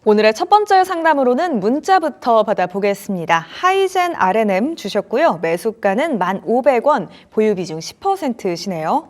오늘의 첫 번째 상담으로는 문자부터 받아보겠습니다. 하이젠 R&M 주셨고요. 매수가는 1,500원, 보유 비중 10%시네요.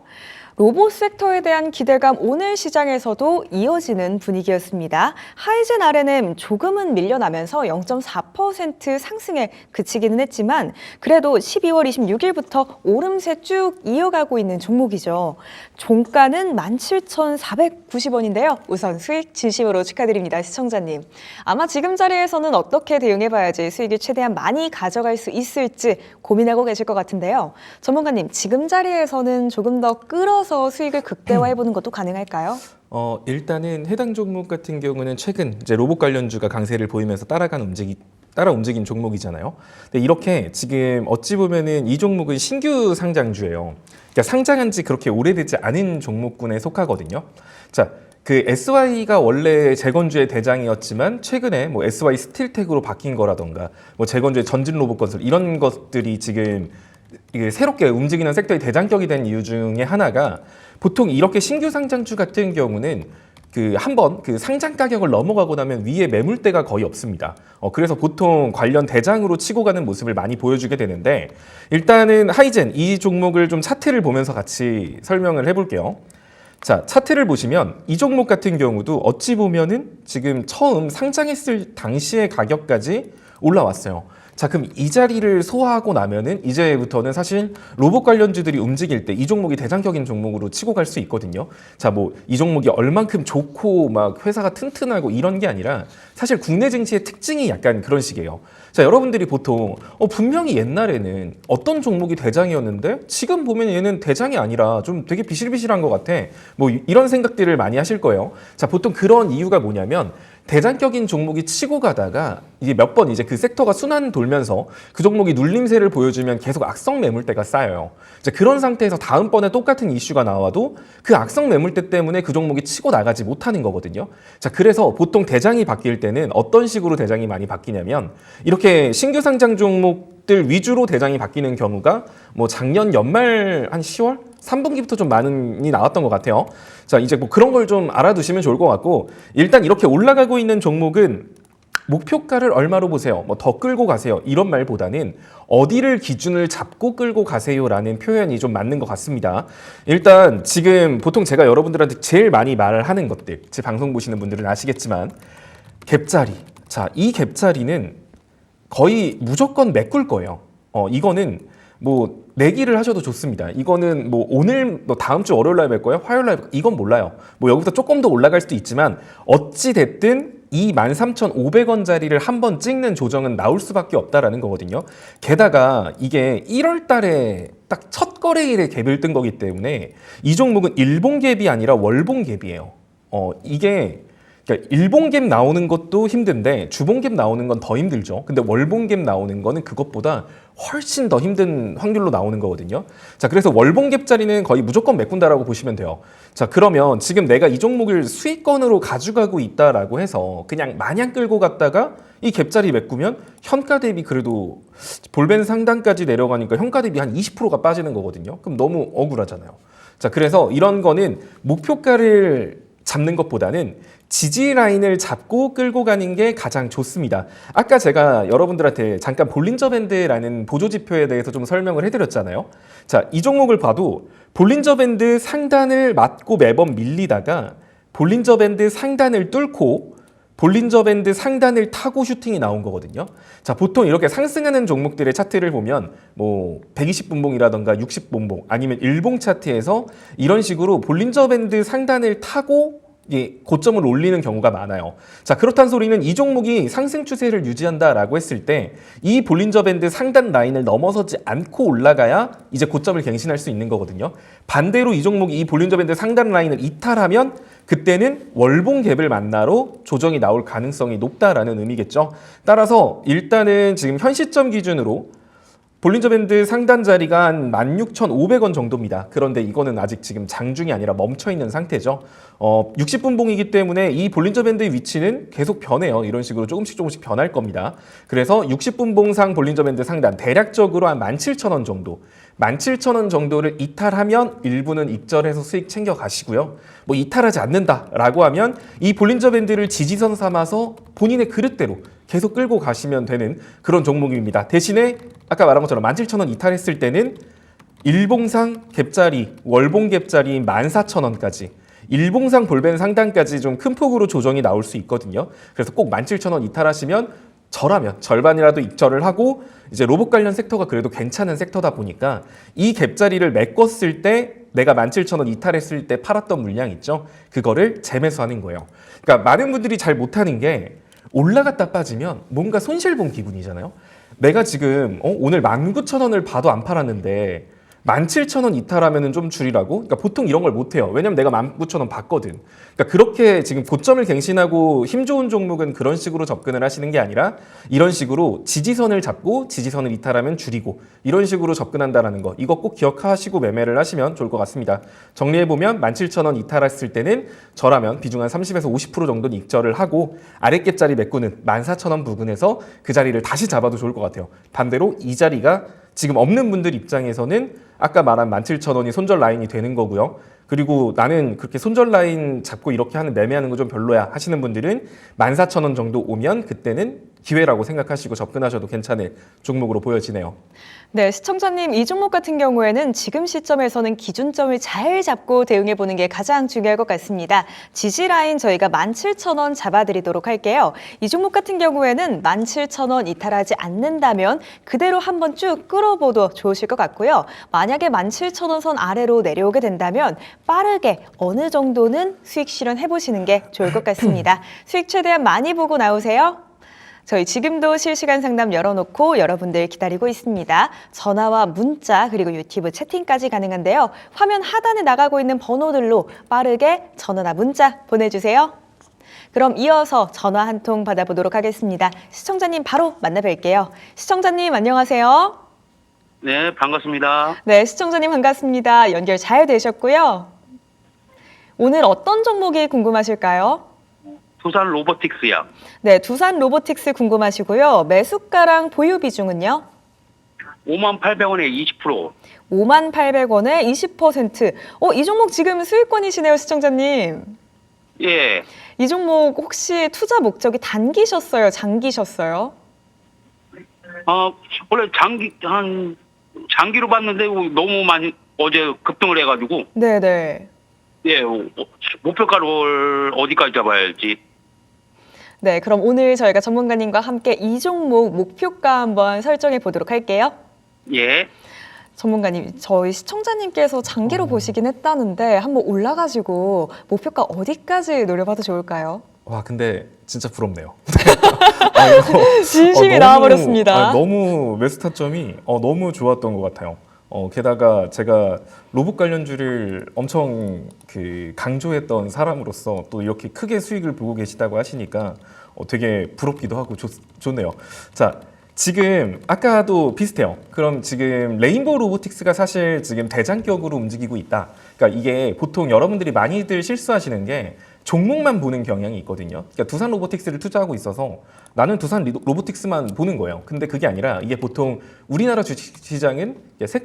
로봇 섹터에 대한 기대감 오늘 시장에서도 이어지는 분위기였습니다. 하이젠 R&M 조금은 밀려나면서 0.4% 상승에 그치기는 했지만 그래도 12월 26일부터 오름세 쭉 이어가고 있는 종목이죠. 종가는 17,490원인데요. 우선 수익 진심으로 축하드립니다, 시청자님. 아마 지금 자리에서는 어떻게 대응해봐야지 수익을 최대한 많이 가져갈 수 있을지 고민하고 계실 것 같은데요. 전문가님, 지금 자리에서는 조금 더 끌어서 수익을 극대화해보는 것도 가능할까요? 일단은 해당 종목 같은 경우는 최근 이제 로봇 관련주가 강세를 보이면서 따라 움직인 종목이잖아요. 근데 이렇게 지금 어찌 보면은 이 종목은 신규 상장주예요. 그러니까 상장한 지 그렇게 오래되지 않은 종목군에 속하거든요. 자, 그 SY가 원래 재건주의 대장이었지만 최근에 뭐 SY 스틸텍으로 바뀐 거라던가 뭐 재건주의 전진 로봇 건설 이런 것들이 지금 이게 새롭게 움직이는 섹터의 대장격이 된 이유 중에 하나가 보통 이렇게 신규 상장주 같은 경우는 한번 상장 가격을 넘어가고 나면 위에 매물대가 거의 없습니다. 그래서 보통 관련 대장으로 치고 가는 모습을 많이 보여주게 되는데 일단은 하이젠 이 종목을 좀 차트를 보면서 같이 설명을 해볼게요. 자, 차트를 보시면 이 종목 같은 경우도 어찌 보면은 지금 처음 상장했을 당시의 가격까지 올라왔어요. 자, 그럼 이 자리를 소화하고 나면은 이제부터는 사실 로봇 관련주들이 움직일 때 이 종목이 대장격인 종목으로 치고 갈 수 있거든요. 자, 뭐 이 종목이 얼만큼 좋고 막 회사가 튼튼하고 이런 게 아니라 사실 국내 증시의 특징이 약간 그런 식이에요. 자, 여러분들이 보통 분명히 옛날에는 어떤 종목이 대장이었는데 지금 보면 얘는 대장이 아니라 좀 되게 비실비실한 것 같아. 뭐 이런 생각들을 많이 하실 거예요. 자, 보통 그런 이유가 뭐냐면 대장격인 종목이 치고 가다가 이게 몇 번 이제 그 섹터가 순환 돌면서 그 종목이 눌림세를 보여주면 계속 악성 매물대가 쌓여요. 이제 그런 상태에서 다음번에 똑같은 이슈가 나와도 그 악성 매물대 때문에 그 종목이 치고 나가지 못하는 거거든요. 자, 그래서 보통 대장이 바뀔 때는 어떤 식으로 대장이 많이 바뀌냐면 이렇게 신규 상장 종목들 위주로 대장이 바뀌는 경우가 뭐 작년 연말 한 10월? 3분기부터 좀 많이 나왔던 것 같아요. 자, 이제 뭐 그런 걸 좀 알아두시면 좋을 것 같고 일단 이렇게 올라가고 있는 종목은 목표가를 얼마로 보세요? 뭐 더 끌고 가세요. 이런 말보다는 어디를 기준을 잡고 끌고 가세요라는 표현이 좀 맞는 것 같습니다. 일단 지금 보통 제가 여러분들한테 제일 많이 말을 하는 것들, 제 방송 보시는 분들은 아시겠지만 갭자리. 자, 이 갭자리는 거의 무조건 메꿀 거예요. 이거는 뭐 내기를 하셔도 좋습니다. 이거는 뭐 오늘 뭐 다음 주 월요일 날 뵐 거예요? 화요일 날 이건 몰라요. 뭐 여기서 조금 더 올라갈 수도 있지만 어찌 됐든 이 13,500원짜리를 한번 찍는 조정은 나올 수밖에 없다라는 거거든요. 게다가 이게 1월 달에 딱 첫 거래일에 갭을 뜬 거기 때문에 이 종목은 일본 갭이 아니라 월봉 갭이에요. 이게 그러니까 일본 갭 나오는 것도 힘든데 주봉 갭 나오는 건 더 힘들죠. 근데 월봉 갭 나오는 거는 그것보다 훨씬 더 힘든 확률로 나오는 거거든요. 자, 그래서 월봉 갭자리는 거의 무조건 메꾼다라고 보시면 돼요. 자, 그러면 지금 내가 이 종목을 수익권으로 가져가고 있다라고 해서 그냥 마냥 끌고 갔다가 이 갭자리 메꾸면 현가 대비 그래도 볼벤 상단까지 내려가니까 현가 대비 한 20%가 빠지는 거거든요. 그럼 너무 억울하잖아요. 자, 그래서 이런 거는 목표가를 잡는 것보다는 지지 라인을 잡고 끌고 가는 게 가장 좋습니다. 아까 제가 여러분들한테 잠깐 볼린저 밴드라는 보조지표에 대해서 좀 설명을 해드렸잖아요. 자, 이 종목을 봐도 볼린저 밴드 상단을 맞고 매번 밀리다가 볼린저 밴드 상단을 뚫고 볼린저 밴드 상단을 타고 슈팅이 나온 거거든요. 자, 보통 이렇게 상승하는 종목들의 차트를 보면 뭐 120분봉이라던가 60분봉 아니면 일봉 차트에서 이런 식으로 볼린저 밴드 상단을 타고 고점을 올리는 경우가 많아요. 자, 그렇다는 소리는 이 종목이 상승 추세를 유지한다라고 했을 때 이 볼린저 밴드 상단 라인을 넘어서지 않고 올라가야 이제 고점을 갱신할 수 있는 거거든요. 반대로 이 종목이 이 볼린저 밴드 상단 라인을 이탈하면 그때는 월봉 갭을 만나러 조정이 나올 가능성이 높다라는 의미겠죠. 따라서 일단은 지금 현 시점 기준으로 볼린저 밴드 상단 자리가 한 16,500원 정도입니다. 그런데 이거는 아직 지금 장중이 아니라 멈춰 있는 상태죠. 60분봉이기 때문에 이 볼린저 밴드의 위치는 계속 변해요. 이런 식으로 조금씩 변할 겁니다. 그래서 60분봉상 볼린저 밴드 상단 대략적으로 한 17,000원 정도, 17,000원 정도를 이탈하면 일부는 익절해서 수익 챙겨 가시고요. 뭐 이탈하지 않는다라고 하면 이 볼린저 밴드를 지지선 삼아서 본인의 그릇대로 계속 끌고 가시면 되는 그런 종목입니다. 대신에 아까 말한 것처럼 17,000원 이탈했을 때는 일봉상 갭자리, 월봉 갭자리인 14,000원까지 일봉상 볼벤 상단까지 좀 큰 폭으로 조정이 나올 수 있거든요. 그래서 꼭 17,000원 이탈하시면 저라면 절반이라도 익절을 하고 이제 로봇 관련 섹터가 그래도 괜찮은 섹터다 보니까 이 갭자리를 메꿨을 때 내가 17,000원 이탈했을 때 팔았던 물량 있죠. 그거를 재매수하는 거예요. 그러니까 많은 분들이 잘 못하는 게 올라갔다 빠지면 뭔가 손실 본 기분이잖아요. 내가 지금 오늘 19,000원을 봐도 안 팔았는데 17,000원 이탈하면 좀 줄이라고? 그러니까 보통 이런 걸 못해요. 왜냐면 내가 19,000원 봤거든. 그러니까 그렇게 지금 고점을 갱신하고 힘 좋은 종목은 그런 식으로 접근을 하시는 게 아니라 이런 식으로 지지선을 잡고 지지선을 이탈하면 줄이고 이런 식으로 접근한다는 거. 이거 꼭 기억하시고 매매를 하시면 좋을 것 같습니다. 정리해보면 17,000원 이탈했을 때는 저라면 비중 한 30에서 50% 정도는 익절을 하고 아랫갭자리 메꾸는 14,000원 부근에서 그 자리를 다시 잡아도 좋을 것 같아요. 반대로 이 자리가 지금 없는 분들 입장에서는 아까 말한 17,000원이 손절 라인이 되는 거고요. 그리고 나는 그렇게 손절 라인 잡고 이렇게 하는 매매하는 거 좀 별로야 하시는 분들은 14,000원 정도 오면 그때는 기회라고 생각하시고 접근하셔도 괜찮을 종목으로 보여지네요. 네, 시청자님, 이 종목 같은 경우에는 지금 시점에서는 기준점을 잘 잡고 대응해보는 게 가장 중요할 것 같습니다. 지지 라인 저희가 17,000원 잡아드리도록 할게요. 이 종목 같은 경우에는 17,000원 이탈하지 않는다면 그대로 한번 쭉 끌어보도 좋으실 것 같고요. 만약에 17,000원 선 아래로 내려오게 된다면 빠르게 어느 정도는 수익 실현해보시는 게 좋을 것 같습니다. 수익 최대한 많이 보고 나오세요. 저희 지금도 실시간 상담 열어놓고 여러분들 기다리고 있습니다. 전화와 문자 그리고 유튜브 채팅까지 가능한데요. 화면 하단에 나가고 있는 번호들로 빠르게 전화나 문자 보내주세요. 그럼 이어서 전화 한 통 받아보도록 하겠습니다. 시청자님 바로 만나뵐게요. 시청자님 안녕하세요. 네, 반갑습니다. 네, 시청자님 반갑습니다. 연결 잘 되셨고요. 오늘 어떤 종목이 궁금하실까요? 두산 로보틱스요. 네, 두산 로보틱스 궁금하시고요. 매수가랑 보유 비중은요? 58,000원에 20%. 58,000원에 20%. 이 종목 지금 수익권이시네요, 시청자님. 예. 이 종목 혹시 투자 목적이 단기셨어요, 장기셨어요? 원래 장기로 봤는데 너무 많이 어제 급등을 해가지고. 네네. 예, 목표가를 어디까지 잡아야 할지. 네, 그럼 오늘 저희가 전문가님과 함께 이 종목 목표가 한번 설정해 보도록 할게요. 예. 전문가님, 저희 시청자님께서 장기로 보시긴 했다는데 한번 올라가지고 목표가 어디까지 노려봐도 좋을까요? 와, 근데 진짜 부럽네요. 진심이 나와버렸습니다. 너무 매수 타점이 너무 좋았던 것 같아요. 게다가 제가 로봇 관련주를 엄청 강조했던 사람으로서 또 이렇게 크게 수익을 보고 계시다고 하시니까 되게 부럽기도 하고 좋네요. 자, 지금 아까도 비슷해요. 그럼 지금 레인보우 로보틱스가 사실 지금 대장격으로 움직이고 있다. 그러니까 이게 보통 여러분들이 많이들 실수하시는 게 종목만 보는 경향이 있거든요. 그러니까 두산 로보틱스를 투자하고 있어서 나는 두산 로보틱스만 보는 거예요. 근데 그게 아니라 이게 보통 우리나라 주식시장은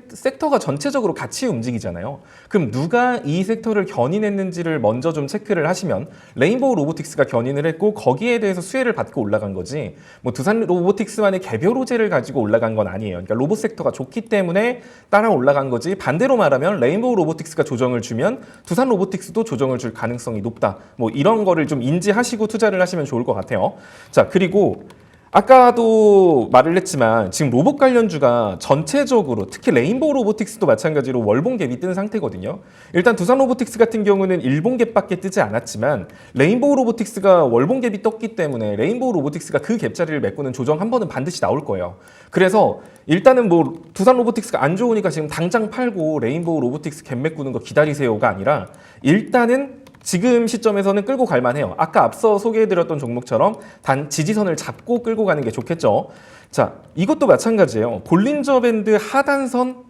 섹터가 전체적으로 같이 움직이잖아요. 그럼 누가 이 섹터를 견인했는지를 먼저 좀 체크를 하시면 레인보우 로보틱스가 견인을 했고 거기에 대해서 수혜를 받고 올라간 거지 뭐 두산 로보틱스만의 개별 호재를 가지고 올라간 건 아니에요. 그러니까 로봇 섹터가 좋기 때문에 따라 올라간 거지 반대로 말하면 레인보우 로보틱스가 조정을 주면 두산 로보틱스도 조정을 줄 가능성이 높다. 뭐 이런 거를 좀 인지하시고 투자를 하시면 좋을 것 같아요. 자, 그리고 아까도 말을 했지만 지금 로봇 관련주가 전체적으로 특히 레인보우 로보틱스도 마찬가지로 월봉 갭이 뜬 상태거든요. 일단 두산 로보틱스 같은 경우는 일봉 갭밖에 뜨지 않았지만 레인보우 로보틱스가 월봉 갭이 떴기 때문에 레인보우 로보틱스가 그 갭자리를 메꾸는 조정 한 번은 반드시 나올 거예요. 그래서 일단은 뭐 두산 로보틱스가 안 좋으니까 지금 당장 팔고 레인보우 로보틱스 갭 메꾸는 거 기다리세요가 아니라 일단은 지금 시점에서는 끌고 갈 만해요. 아까 앞서 소개해드렸던 종목처럼 단 지지선을 잡고 끌고 가는 게 좋겠죠. 자, 이것도 마찬가지예요. 볼린저 밴드 하단선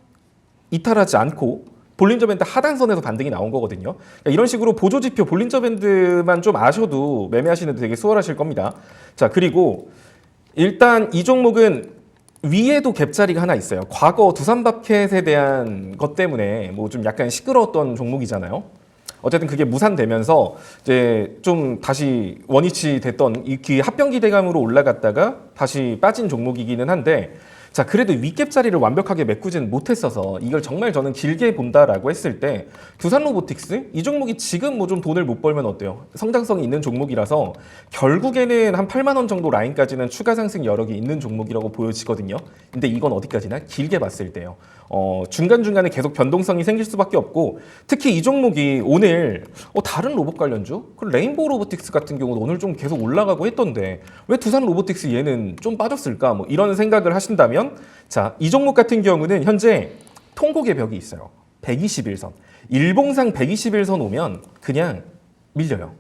이탈하지 않고 볼린저 밴드 하단선에서 반등이 나온 거거든요. 그러니까 이런 식으로 보조지표 볼린저 밴드만 좀 아셔도 매매하시는데 되게 수월하실 겁니다. 자, 그리고 일단 이 종목은 위에도 갭자리가 하나 있어요. 과거 두산밥켓에 대한 것 때문에 뭐 좀 약간 시끄러웠던 종목이잖아요. 어쨌든 그게 무산되면서 이제 좀 다시 원위치 됐던 이 합병기 대감으로 올라갔다가 다시 빠진 종목이기는 한데, 자, 그래도 윗갭 자리를 완벽하게 메꾸지는 못했어서 이걸 정말 저는 길게 본다라고 했을 때 두산로보틱스 이 종목이 지금 뭐 좀 돈을 못 벌면 어때요? 성장성이 있는 종목이라서 결국에는 한 8만 원 정도 라인까지는 추가 상승 여력이 있는 종목이라고 보여지거든요. 근데 이건 어디까지나 길게 봤을 때요. 중간중간에 계속 변동성이 생길 수밖에 없고, 특히 이 종목이 오늘 다른 로봇 관련주? 그 레인보우 로보틱스 같은 경우는 오늘 좀 계속 올라가고 했던데 왜 두산 로보틱스 얘는 좀 빠졌을까? 뭐 이런 생각을 하신다면, 자, 이 종목 같은 경우는 현재 통곡의 벽이 있어요. 121선. 일봉상 121선 오면 그냥 밀려요.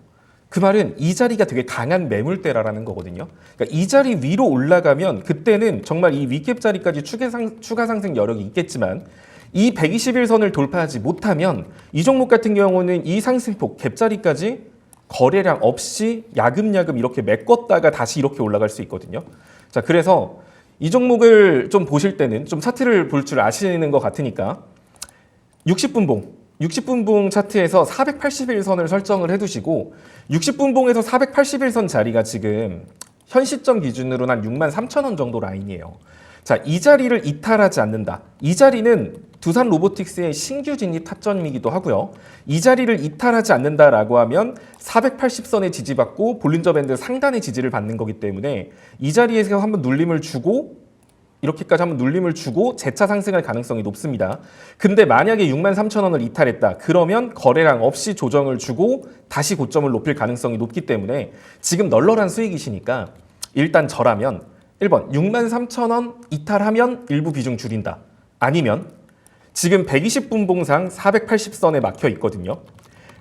그 말은 이 자리가 되게 강한 매물대라는 거거든요. 그러니까 이 자리 위로 올라가면 그때는 정말 이 윗갭 자리까지 추가 상승 여력이 있겠지만, 이 121선을 돌파하지 못하면 이 종목 같은 경우는 이 상승폭 갭 자리까지 거래량 없이 야금야금 이렇게 메꿨다가 다시 이렇게 올라갈 수 있거든요. 자, 그래서 이 종목을 좀 보실 때는 좀 차트를 볼 줄 아시는 것 같으니까 60분봉 차트에서 481선을 설정을 해두시고, 60분봉에서 481선 자리가 지금 현 시점 기준으로는 한 63,000원 정도 라인이에요. 자, 이 자리를 이탈하지 않는다. 이 자리는 두산 로보틱스의 신규 진입 타점이기도 하고요. 이 자리를 이탈하지 않는다라고 하면 480선의 지지받고 볼린저 밴드 상단의 지지를 받는 거기 때문에 이 자리에서 한번 눌림을 주고, 이렇게까지 한번 눌림을 주고 재차 상승할 가능성이 높습니다. 근데 만약에 63,000원을 이탈했다. 그러면 거래량 없이 조정을 주고 다시 고점을 높일 가능성이 높기 때문에 지금 널널한 수익이시니까 일단 저라면 1번 63,000원 이탈하면 일부 비중 줄인다. 아니면 지금 120분봉상 480선에 막혀 있거든요.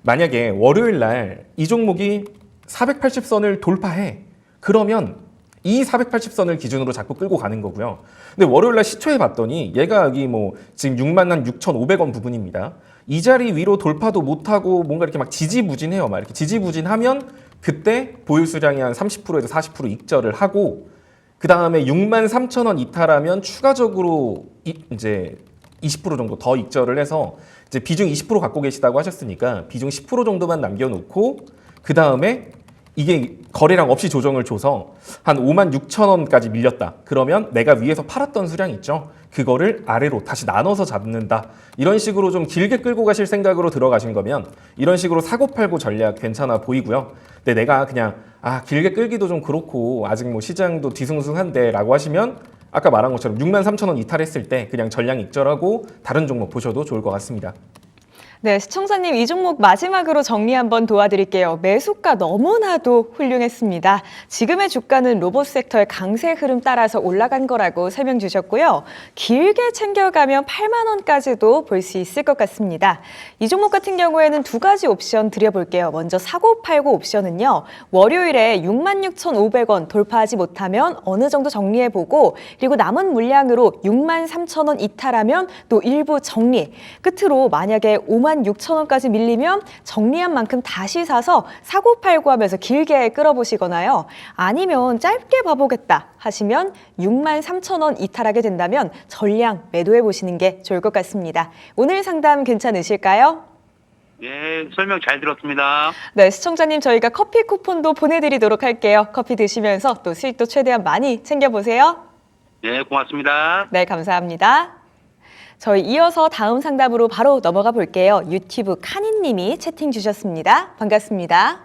만약에 월요일 날 이 종목이 480선을 돌파해. 그러면 이 480선을 기준으로 자꾸 끌고 가는 거고요. 근데 월요일날 시초에 봤더니 얘가 여기 뭐 지금 66,500원 부분입니다. 이 자리 위로 돌파도 못하고 뭔가 이렇게 막 지지부진해요. 막 이렇게 지지부진하면 그때 보유 수량이 한 30%에서 40% 익절을 하고, 그 다음에 63,000원 이탈하면 추가적으로 이제 20% 정도 더 익절을 해서 이제 비중 20% 갖고 계시다고 하셨으니까 비중 10% 정도만 남겨놓고, 그 다음에 이게 거래량 없이 조정을 줘서 한 56,000원까지 밀렸다. 그러면 내가 위에서 팔았던 수량 있죠? 그거를 아래로 다시 나눠서 잡는다. 이런 식으로 좀 길게 끌고 가실 생각으로 들어가신 거면 이런 식으로 사고팔고 전략 괜찮아 보이고요. 근데 내가 그냥 길게 끌기도 좀 그렇고 아직 뭐 시장도 뒤숭숭한데 라고 하시면 아까 말한 것처럼 63,000원 이탈했을 때 그냥 전량 익절하고 다른 종목 보셔도 좋을 것 같습니다. 네, 시청자님 이 종목 마지막으로 정리 한번 도와드릴게요. 매수가 너무나도 훌륭했습니다. 지금의 주가는 로봇 섹터의 강세 흐름 따라서 올라간 거라고 설명 주셨고요. 길게 챙겨가면 8만 원까지도 볼 수 있을 것 같습니다. 이 종목 같은 경우에는 두 가지 옵션 드려볼게요. 먼저 사고 팔고 옵션은요. 월요일에 66,500원 돌파하지 못하면 어느 정도 정리해보고, 그리고 남은 물량으로 63,000원 이탈하면 또 일부 정리. 끝으로 만약에 56,000원까지 밀리면 정리한 만큼 다시 사서 사고 팔고 하면서 길게 끌어보시거나요. 아니면 짧게 봐보겠다 하시면 63,000원 이탈하게 된다면 전량 매도해 보시는 게 좋을 것 같습니다. 오늘 상담 괜찮으실까요? 네, 설명 잘 들었습니다. 네, 시청자님 저희가 커피 쿠폰도 보내드리도록 할게요. 커피 드시면서 또 수익도 최대한 많이 챙겨보세요. 네, 고맙습니다. 네, 감사합니다. 저희 이어서 다음 상담으로 바로 넘어가 볼게요. 유튜브 카니님이 채팅 주셨습니다. 반갑습니다.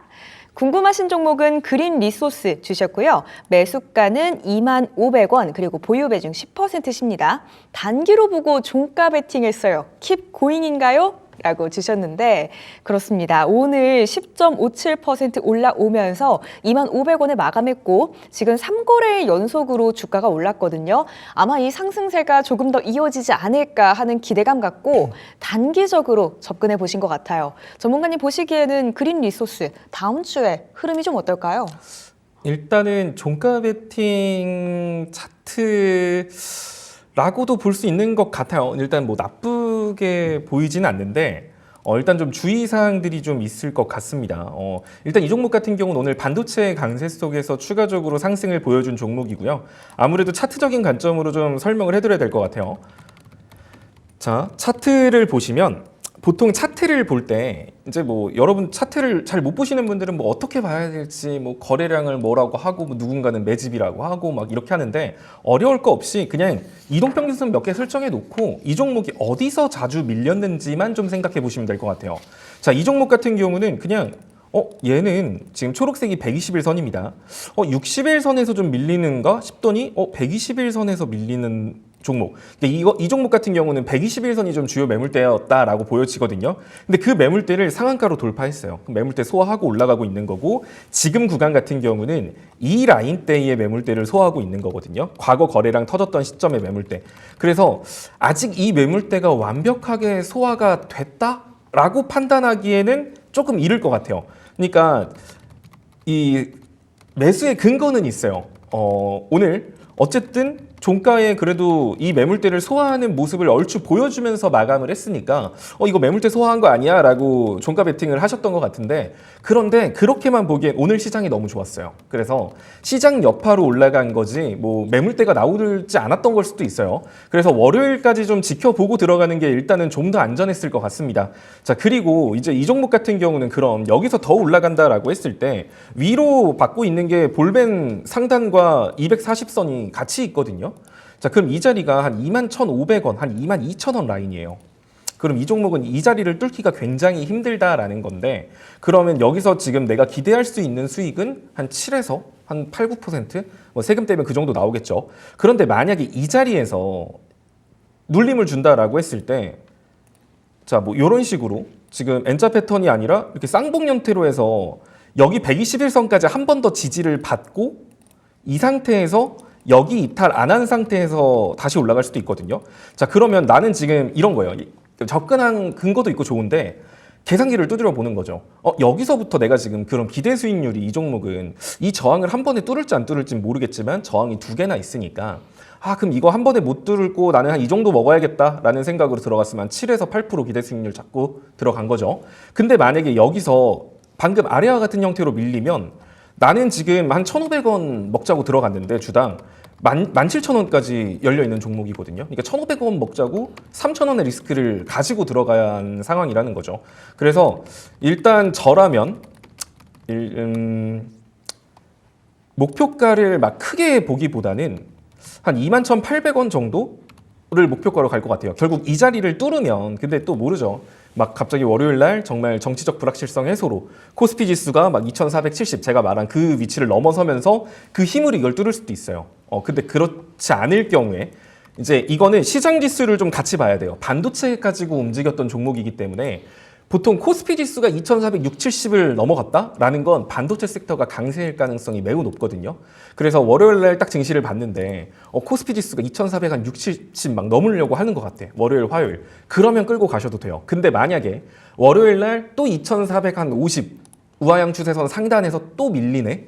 궁금하신 종목은 그린 리소스 주셨고요. 매수가는 25,000원, 그리고 보유 배중 10%십니다. 단기로 보고 종가 베팅했어요. 킵 고잉인가요? 라고 주셨는데 그렇습니다. 오늘 10.57% 올라오면서 2,500원에 마감했고 지금 3거래 연속으로 주가가 올랐거든요. 아마 이 상승세가 조금 더 이어지지 않을까 하는 기대감 갖고 단기적으로 접근해 보신 것 같아요. 전문가님 보시기에는 그린 리소스 다음 주에 흐름이 좀 어떨까요? 일단은 종가 베팅 차트라고도 볼 수 있는 것 같아요. 일단 뭐 나쁘게 보이지는 않는데 일단 좀 주의사항들이 좀 있을 것 같습니다. 일단 이 종목 같은 경우는 오늘 반도체 강세 속에서 추가적으로 상승을 보여준 종목이고요. 아무래도 차트적인 관점으로 좀 설명을 해드려야 될 것 같아요. 자, 차트를 보시면 보통 차트를 볼 때 이제 뭐 여러분 차트를 잘 못 보시는 분들은 뭐 어떻게 봐야 될지 뭐 거래량을 뭐라고 하고 뭐 누군가는 매집이라고 하고 막 이렇게 하는데 어려울 거 없이 그냥 이동평균선 몇 개 설정해 놓고 이 종목이 어디서 자주 밀렸는지만 좀 생각해 보시면 될 것 같아요. 자, 이 종목 같은 경우는 그냥 얘는 지금 초록색이 120일선입니다. 60일선에서 좀 밀리는가 싶더니 120일선에서 밀리는 종목. 이 종목 같은 경우는 121선이 좀 주요 매물대였다라고 보여지거든요. 근데 그 매물대를 상한가로 돌파했어요. 매물대 소화하고 올라가고 있는 거고 지금 구간 같은 경우는 이 라인대의 매물대를 소화하고 있는 거거든요. 과거 거래량 터졌던 시점의 매물대. 그래서 아직 이 매물대가 완벽하게 소화가 됐다라고 판단하기에는 조금 이를 것 같아요. 그러니까 이 매수의 근거는 있어요. 오늘 어쨌든 종가에 그래도 이 매물대를 소화하는 모습을 얼추 보여주면서 마감을 했으니까 이거 매물대 소화한 거 아니야? 라고 종가 베팅을 하셨던 것 같은데 그런데 그렇게만 보기엔 오늘 시장이 너무 좋았어요. 그래서 시장 여파로 올라간 거지 뭐 매물대가 나오지 않았던 걸 수도 있어요. 그래서 월요일까지 좀 지켜보고 들어가는 게 일단은 좀 더 안전했을 것 같습니다. 자, 그리고 이제 이 종목 같은 경우는 그럼 여기서 더 올라간다라고 했을 때 위로 받고 있는 게 볼벤 상단과 240선이 같이 있거든요. 자, 그럼 이 자리가 한 21,500원, 한 22,000원 라인이에요. 그럼 이 종목은 이 자리를 뚫기가 굉장히 힘들다라는 건데 그러면 여기서 지금 내가 기대할 수 있는 수익은 한 7에서 한 8, 9%? 뭐 세금 떼면 그 정도 나오겠죠. 그런데 만약에 이 자리에서 눌림을 준다라고 했을 때 자, 뭐 이런 식으로 지금 N자 패턴이 아니라 이렇게 쌍봉 형태로 해서 여기 121선까지 한 번 더 지지를 받고 이 상태에서 여기 이탈 안 한 상태에서 다시 올라갈 수도 있거든요. 자, 그러면 나는 지금 이런 거예요. 접근한 근거도 있고 좋은데 계산기를 두드려 보는 거죠. 여기서부터 내가 지금 그런 기대 수익률이 이 종목은 이 저항을 한 번에 뚫을지 안 뚫을지 모르겠지만 저항이 2개나 있으니까 그럼 이거 한 번에 못 뚫고 나는 한 이 정도 먹어야겠다라는 생각으로 들어갔으면 7에서 8% 기대 수익률 잡고 들어간 거죠. 근데 만약에 여기서 방금 아래와 같은 형태로 밀리면 나는 지금 한 1,500원 먹자고 들어갔는데 주당 17,000원까지 열려있는 종목이거든요. 그러니까 1,500원 먹자고 3,000원의 리스크를 가지고 들어가야 하는 상황이라는 거죠. 그래서 일단 저라면 목표가를 막 크게 보기보다는 한 21,800원 정도를 목표가로 갈 것 같아요. 결국 이 자리를 뚫으면 근데 또 모르죠. 막 갑자기 월요일 날 정말 정치적 불확실성 해소로 코스피 지수가 막 2,470 제가 말한 그 위치를 넘어서면서 그 힘으로 이걸 뚫을 수도 있어요. 근데 그렇지 않을 경우에 이제 이거는 시장 지수를 좀 같이 봐야 돼요. 반도체 가지고 움직였던 종목이기 때문에 보통 코스피 지수가 2,460, 70을 넘어갔다라는 건 반도체 섹터가 강세일 가능성이 매우 높거든요. 그래서 월요일 날 딱 증시를 봤는데 코스피 지수가 2,460, 70 막 넘으려고 하는 것 같아. 월요일, 화요일. 그러면 끌고 가셔도 돼요. 근데 만약에 월요일 날 또 2,450 우하향 추세선 상단에서 또 밀리네.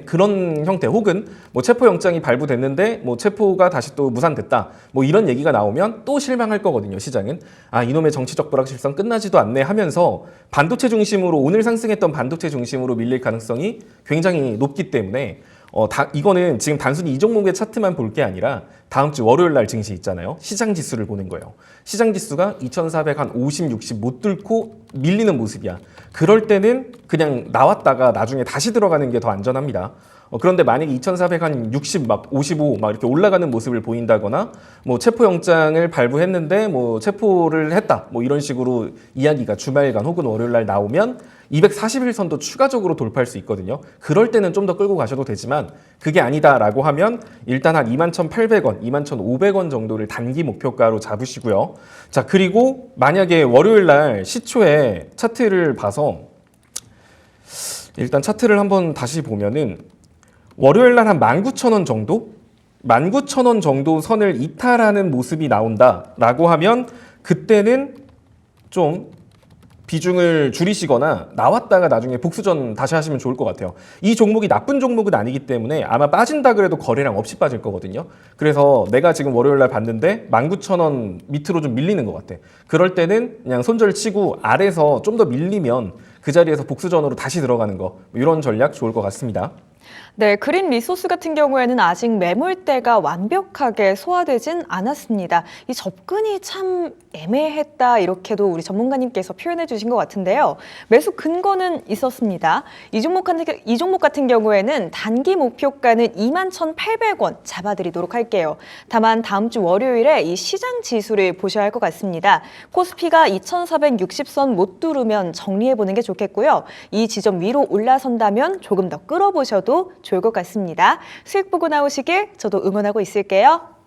그런 형태 혹은 뭐 체포영장이 발부됐는데 뭐 체포가 다시 또 무산됐다 뭐 이런 얘기가 나오면 또 실망할 거거든요. 시장은 이놈의 정치적 불확실성 끝나지도 않네 하면서 반도체 중심으로 오늘 상승했던 반도체 중심으로 밀릴 가능성이 굉장히 높기 때문에 이거는 지금 단순히 이 종목의 차트만 볼 게 아니라 다음 주 월요일 날 증시 있잖아요. 시장 지수를 보는 거예요. 시장 지수가 2,450, 60 못 뚫고 밀리는 모습이야. 그럴 때는 그냥 나왔다가 나중에 다시 들어가는 게 더 안전합니다. 그런데 만약에 2,460, 막 55, 막 이렇게 올라가는 모습을 보인다거나 뭐 체포영장을 발부했는데 뭐 체포를 했다. 뭐 이런 식으로 이야기가 주말간 혹은 월요일 날 나오면 241선도 추가적으로 돌파할 수 있거든요. 그럴 때는 좀 더 끌고 가셔도 되지만 그게 아니다라고 하면 일단 한 21,800원, 하면 21,500원 정도를 단기 목표가로 잡으시고요. 자, 그리고 만약에 월요일 날 시초에 차트를 봐서 일단 차트를 한번 다시 보면은 월요일 날 한 19,000원 정도? 19,000원 정도 선을 이탈하는 모습이 나온다라고 하면 그때는 좀 비중을 줄이시거나 나왔다가 나중에 복수전 다시 하시면 좋을 것 같아요. 이 종목이 나쁜 종목은 아니기 때문에 아마 빠진다 그래도 거래량 없이 빠질 거거든요. 그래서 내가 지금 월요일 날 봤는데 19,000원 밑으로 좀 밀리는 것 같아. 그럴 때는 그냥 손절 치고 아래서 좀 더 밀리면 그 자리에서 복수전으로 다시 들어가는 거, 이런 전략 좋을 것 같습니다. 네, 그린 리소스 같은 경우에는 아직 매물대가 완벽하게 소화되진 않았습니다. 이 접근이 참 애매했다, 이렇게도 우리 전문가님께서 표현해 주신 것 같은데요. 매수 근거는 있었습니다. 이 종목 같은 경우에는 단기 목표가는 21,800원 잡아드리도록 할게요. 다만 다음 주 월요일에 이 시장 지수를 보셔야 할 것 같습니다. 코스피가 2,460선 못 뚫으면 정리해 보는 게 좋겠고요. 이 지점 위로 올라선다면 조금 더 끌어보셔도 좋을 것 같습니다. 수익 보고 나오시길 저도 응원하고 있을게요.